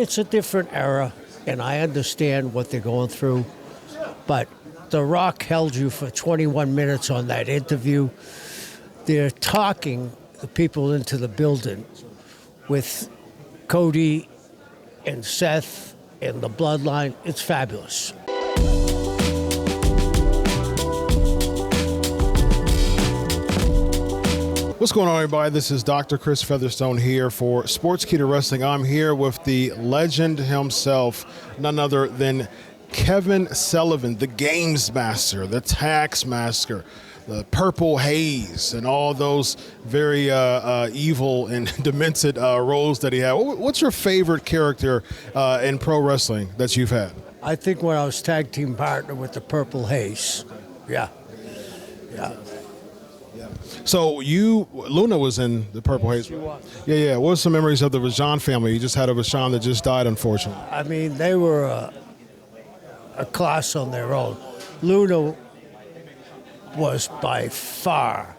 It's a different era, and I understand what they're going through, but The Rock held you for 21 minutes on that interview. They're talking the people into the building with Cody and Seth and the Bloodline. It's fabulous. What's going on, everybody? This is Dr. Chris Featherstone here for Sportskeeda Wrestling. I'm here with the legend himself, none other than Kevin Sullivan, the Games Master, the Tax Master, the Purple Haze, and all those very evil and demented roles that he had. What's your favorite character in pro wrestling that you've had? I think when I was tag team partner with the Purple Haze. Yeah. So Luna was in the Purple Haze. Yeah. What are some memories of the Vachon family? You just had a Vachon that just died, unfortunately. I mean, they were a class on their own. Luna was by far,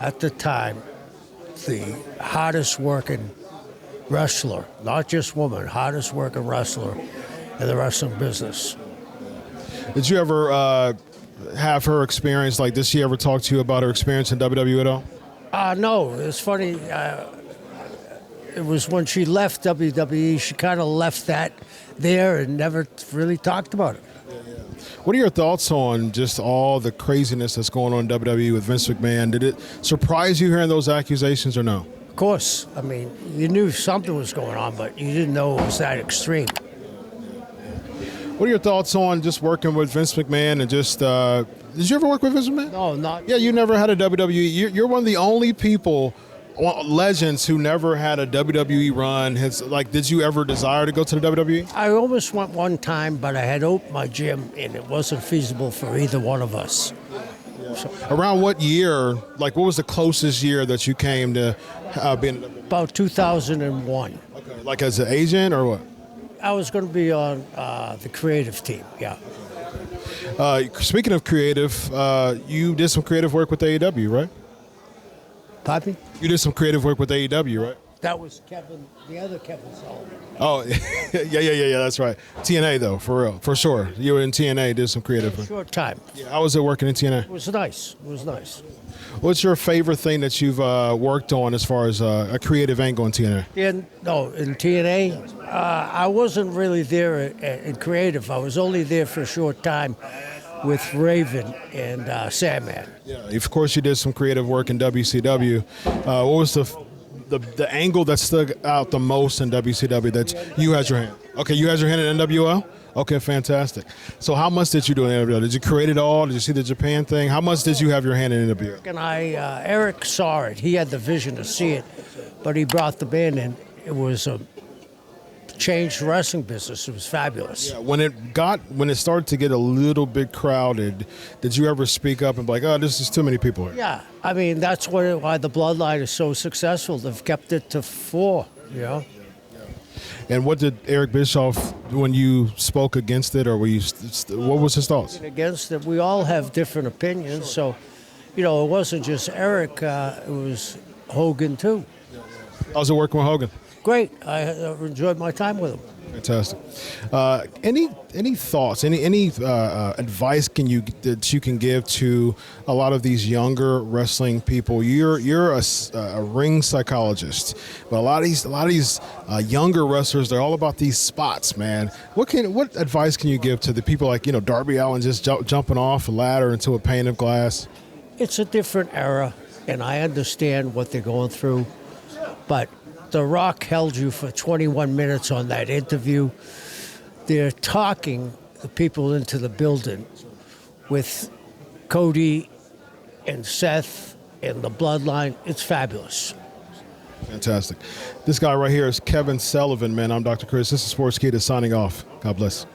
at the time, the hardest working wrestler, not just woman, hardest working wrestler in the wrestling business. Did you ever have her experience like this? She ever talk to you about her experience in WWE at all? No, it's funny. It was when she left WWE, she kind of left that there and never really talked about it. What are your thoughts on just all the craziness that's going on in WWE with Vince McMahon? Did it surprise you hearing those accusations or no? Of course. I mean, you knew something was going on, but you didn't know it was that extreme. What are your thoughts on just working with Vince McMahon and just, did you ever work with Vince McMahon? No, not. Yeah, you never had a WWE. You're one of the only people, legends, who never had a WWE run. Did you ever desire to go to the WWE? I almost went one time, but I had opened my gym, and it wasn't feasible for either one of us. So, around what year, what was the closest year that you came to being? About 2001. Okay, like as an agent or what? I was going to be on the creative team, yeah. Speaking of creative, you did some creative work with AEW, right? Pardon me? You did some creative work with AEW, right? That was Kevin, the other Kevin Sullivan. Oh, yeah, that's right. TNA, though, for real, for sure. You were in TNA, did some creative work. Short time. Yeah, how was it working in TNA? It was nice. What's your favorite thing that you've worked on as far as a creative angle in TNA? In TNA, I wasn't really there in creative. I was only there for a short time with Raven and Sandman. Yeah, of course you did some creative work in WCW. What was the angle that stuck out the most in WCW that you had your hand? Okay, you had your hand in NWL? Okay, fantastic. So how much did you do in NWL? Did you create it all? Did you see the Japan thing? How much did you have your hand in NWL? And Eric saw it. He had the vision to see it, but he brought the band in. It was a changed wrestling business. It was fabulous. Yeah, when it started to get a little bit crowded, did you ever speak up and be like, oh, this is too many people here? Yeah, I mean, that's why the Bloodline is so successful. They've kept it to 4, you know. And what did Eric Bischoff, when you spoke against it, or what was his thoughts? Against it, we all have different opinions. So, it wasn't just Eric. It was Hogan, too. How's it working with Hogan? Great. I enjoyed my time with him. Fantastic. Any thoughts? Any advice that you can give to a lot of these younger wrestling people? You're a ring psychologist, but a lot of these younger wrestlers, they're all about these spots, man. What advice can you give to the people like Darby Allin just jumping off a ladder into a pane of glass? It's a different era, and I understand what they're going through, but The Rock held you for 21 minutes on that interview. They're talking the people into the building with Cody and Seth and the Bloodline. It's fabulous. Fantastic. This guy right here is Kevin Sullivan, man. I'm Dr. Chris. This is Sportskeeda signing off. God bless.